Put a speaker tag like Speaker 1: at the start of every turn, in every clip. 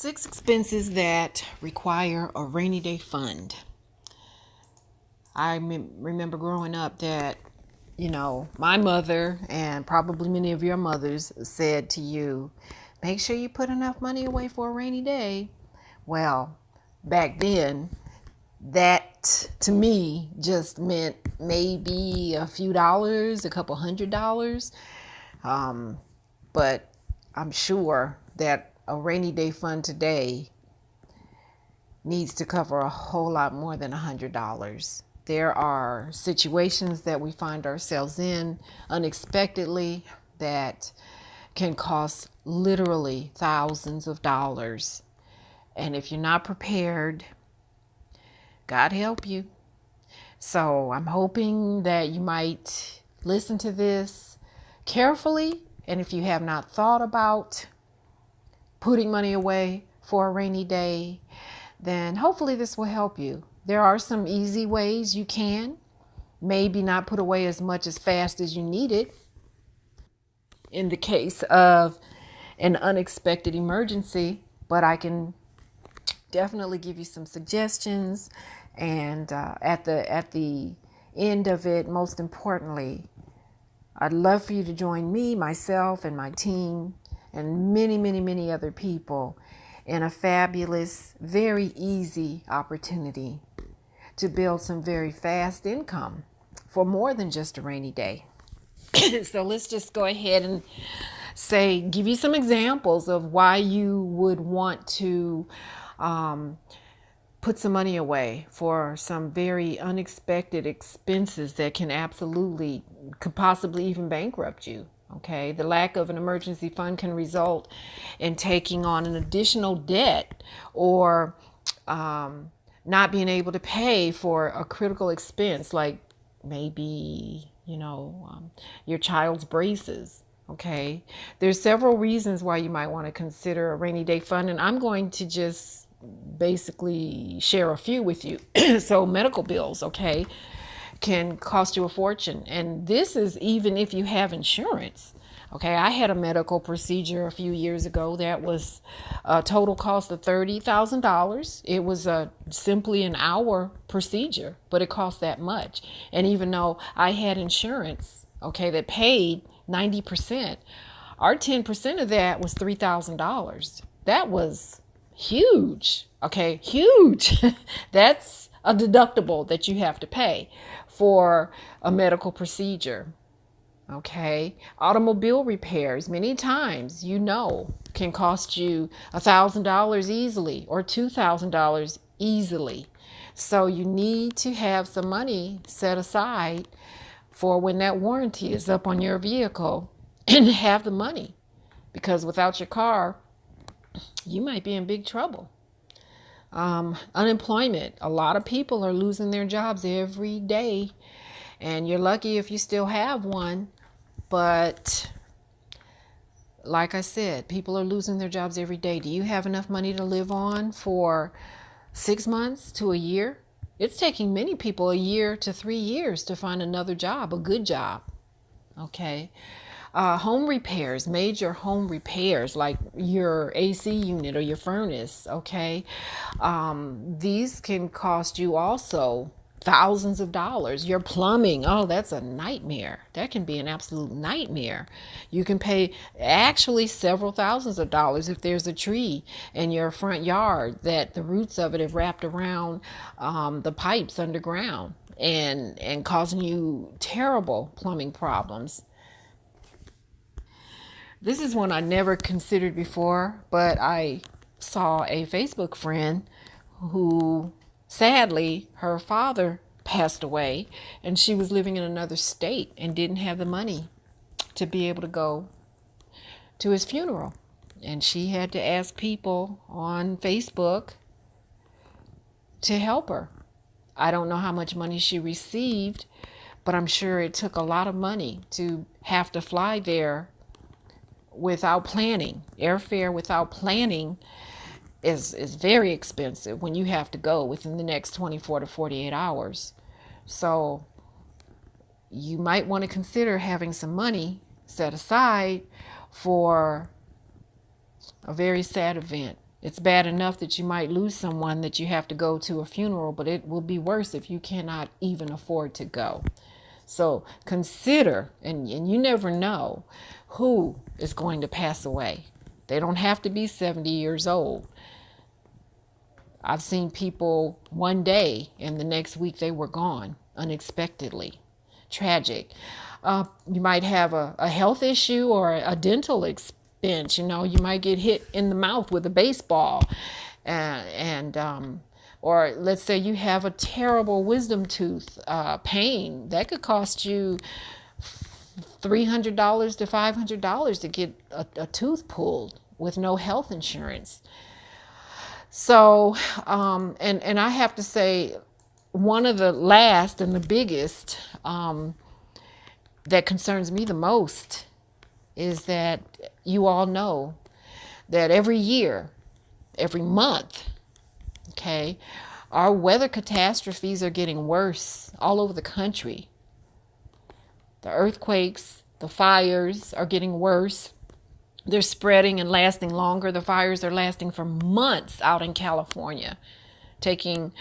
Speaker 1: 6 expenses that require a rainy day fund. I remember growing up that, my mother and probably many of your mothers said to you, make sure you put enough money away for a rainy day. Well, back then, that to me just meant maybe a few dollars, a couple $100. But I'm sure that a rainy day fund today needs to cover a whole lot more than $100. There are situations that we find ourselves in unexpectedly that can cost literally thousands of dollars. And if you're not prepared, God help you. So I'm hoping that you might listen to this carefully. And if you have not thought about putting money away for a rainy day, then hopefully this will help you. There are some easy ways you can. Maybe not put away as much as fast as you need it in the case of an unexpected emergency, but I can definitely give you some suggestions. And at the end of it, most importantly, I'd love for you to join me, myself, and my team, and many, many, many other people in a fabulous, very easy opportunity to build some very fast income for more than just a rainy day. So let's just go ahead and give you some examples of why you would want to put some money away for some very unexpected expenses that could possibly even bankrupt you. Okay, the lack of an emergency fund can result in taking on an additional debt or not being able to pay for a critical expense, like maybe, your child's braces. Okay, there's several reasons why you might want to consider a rainy day fund, and I'm going to just basically share a few with you. So medical bills, okay, can cost you a fortune. And this is even if you have insurance. Okay, I had a medical procedure a few years ago that was a total cost of $30,000. It was simply an hour procedure, but it cost that much. And even though I had insurance, okay, that paid 90%, our 10% of that was $3,000. That was huge. Okay, huge. That's a deductible that you have to pay for a medical procedure. Okay, automobile repairs many times, can cost you $1,000 easily or $2,000 easily. So you need to have some money set aside for when that warranty is up on your vehicle, and have the money, because without your car, you might be in big trouble. Unemployment. A lot of people are losing their jobs every day, and you're lucky if you still have one. But like I said, people are losing their jobs every day. Do you have enough money to live on for 6 months to a year? It's taking many people a year to 3 years to find another job, a good job. Okay. Home repairs, major home repairs like your AC unit or your furnace, okay? These can cost you also thousands of dollars. Your plumbing, oh, that's a nightmare. That can be an absolute nightmare. You can pay actually several thousands of dollars if there's a tree in your front yard that the roots of it have wrapped around the pipes underground and causing you terrible plumbing problems. This is one I never considered before, but I saw a Facebook friend who, sadly, her father passed away, and she was living in another state and didn't have the money to be able to go to his funeral. And she had to ask people on Facebook to help her. I don't know how much money she received, but I'm sure it took a lot of money to have to fly there without planning. Airfare without planning is very expensive when you have to go within the next 24 to 48 hours. So you might want to consider having some money set aside for a very sad event. It's bad enough that you might lose someone that you have to go to a funeral, but it will be worse if you cannot even afford to go. So consider, and you never know who is going to pass away. They don't have to be 70 years old. I've seen people one day and the next week they were gone unexpectedly. Tragic. You might have a health issue or a dental expense. You know, you might get hit in the mouth with a baseball, or let's say you have a terrible wisdom tooth pain that could cost you $300 to $500 to get a tooth pulled with no health insurance. So, and I have to say, one of the last and the biggest that concerns me the most is that you all know that every year, every month, okay, our weather catastrophes are getting worse all over the country. The earthquakes, the fires are getting worse. They're spreading and lasting longer. The fires are lasting for months out in California, taking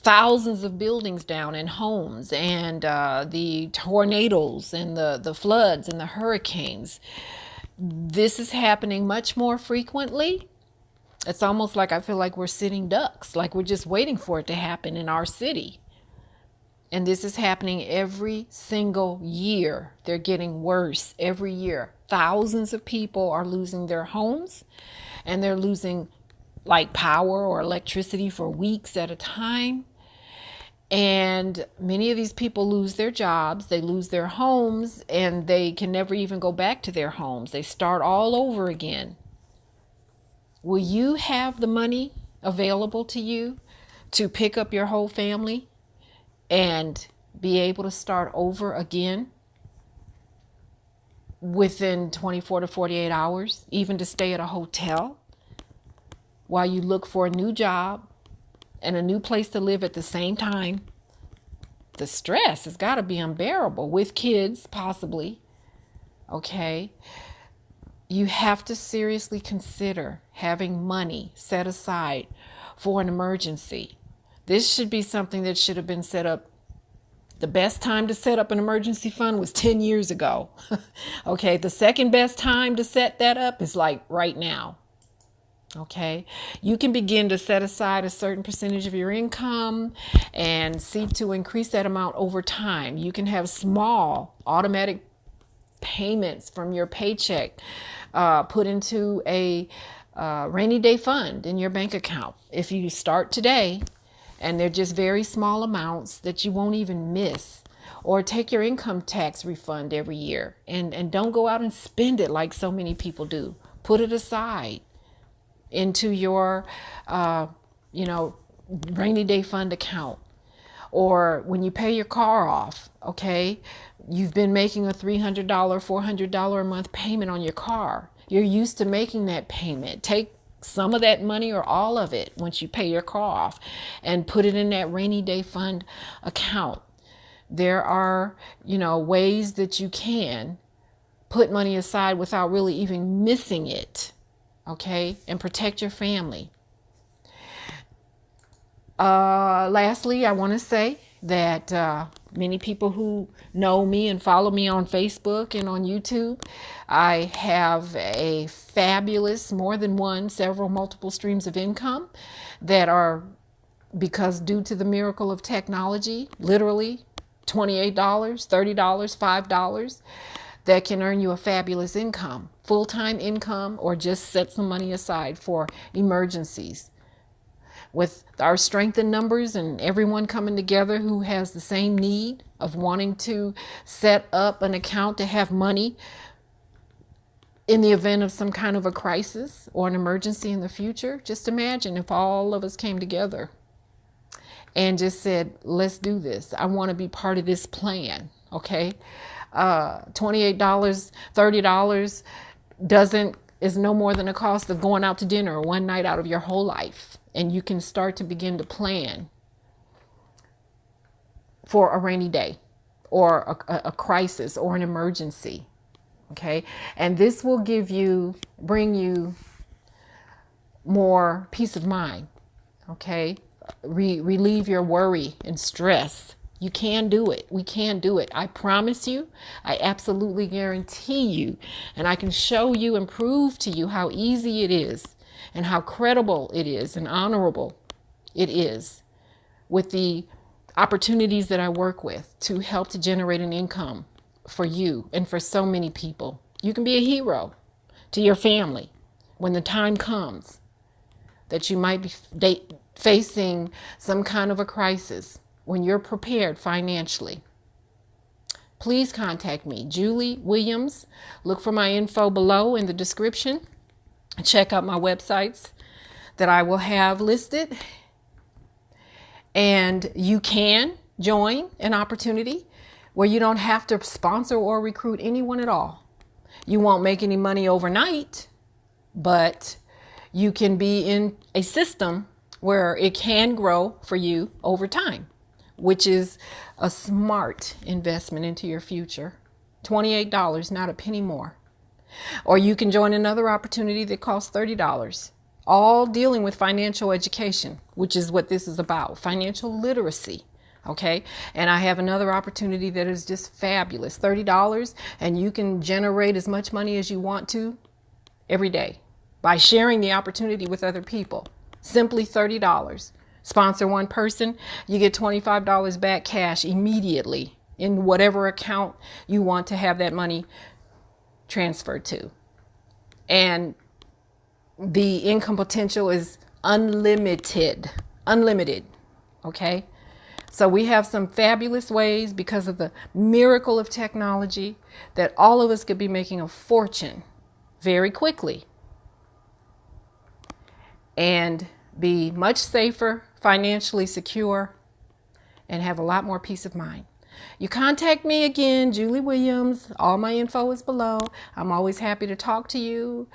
Speaker 1: thousands of buildings down and homes, and the tornadoes and the floods and the hurricanes. This is happening much more frequently. It's almost like I feel like we're sitting ducks, like we're just waiting for it to happen in our city. And this is happening every single year. They're getting worse every year. Thousands of people are losing their homes, and they're losing like power or electricity for weeks at a time. And many of these people lose their jobs, they lose their homes, and they can never even go back to their homes. They start all over again. Will you have the money available to you to pick up your whole family and be able to start over again within 24 to 48 hours, even to stay at a hotel while you look for a new job and a new place to live at the same time? The stress has got to be unbearable with kids, possibly. Okay. You have to seriously consider having money set aside for an emergency. This should be something that should have been set up. The best time to set up an emergency fund was 10 years ago. Okay. The second best time to set that up is like right now. Okay, you can begin to set aside a certain percentage of your income and seek to increase that amount over time. You can have small automatic payments from your paycheck put into a rainy day fund in your bank account. If you start today, and they're just very small amounts that you won't even miss. Or take your income tax refund every year and don't go out and spend it like so many people do. Put it aside into your, rainy day fund account. Or when you pay your car off, okay, you've been making a $300, $400 a month payment on your car. You're used to making that payment. Take some of that money or all of it once you pay your car off and put it in that rainy day fund account. There are, ways that you can put money aside without really even missing it. Okay, and protect your family. Lastly, I want to say that many people who know me and follow me on Facebook and on YouTube, I have a fabulous, several multiple streams of income that are, because due to the miracle of technology, literally $28, $30, $5, that can earn you a fabulous income, full-time income, or just set some money aside for emergencies. With our strength in numbers and everyone coming together who has the same need of wanting to set up an account to have money in the event of some kind of a crisis or an emergency in the future, just imagine if all of us came together and just said, let's do this. I want to be part of this plan, okay? $28, $30 is no more than the cost of going out to dinner one night out of your whole life. And you can start to begin to plan for a rainy day or a crisis or an emergency. Okay. And this will bring you more peace of mind. Okay. Relieve your worry and stress. You can do it. We can do it. I promise you. I absolutely guarantee you. And I can show you and prove to you how easy it is and how credible it is and honorable it is with the opportunities that I work with to help to generate an income for you and for so many people. You can be a hero to your family when the time comes that you might be facing some kind of a crisis. When you're prepared financially, please contact me, Julie Williams. Look for my info below in the description. Check out my websites that I will have listed. And you can join an opportunity where you don't have to sponsor or recruit anyone at all. You won't make any money overnight, but you can be in a system where it can grow for you over time, which is a smart investment into your future. $28, not a penny more. Or you can join another opportunity that costs $30, all dealing with financial education, which is what this is about, financial literacy. Okay. And I have another opportunity that is just fabulous, $30, and you can generate as much money as you want to every day by sharing the opportunity with other people. Simply $30. Sponsor one person, you get $25 back cash immediately in whatever account you want to have that money transferred to. And the income potential is unlimited. Okay. So we have some fabulous ways because of the miracle of technology that all of us could be making a fortune very quickly and be much safer, financially secure, and have a lot more peace of mind. You contact me again, Julie Williams. All my info is below. I'm always happy to talk to you,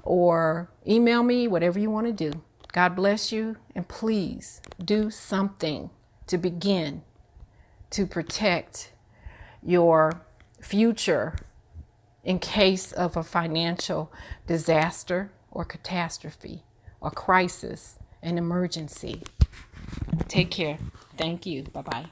Speaker 1: or email me, whatever you want to do. God bless you, and please do something to begin to protect your future in case of a financial disaster or catastrophe or crisis, an emergency. Take care. Thank you. Bye-bye.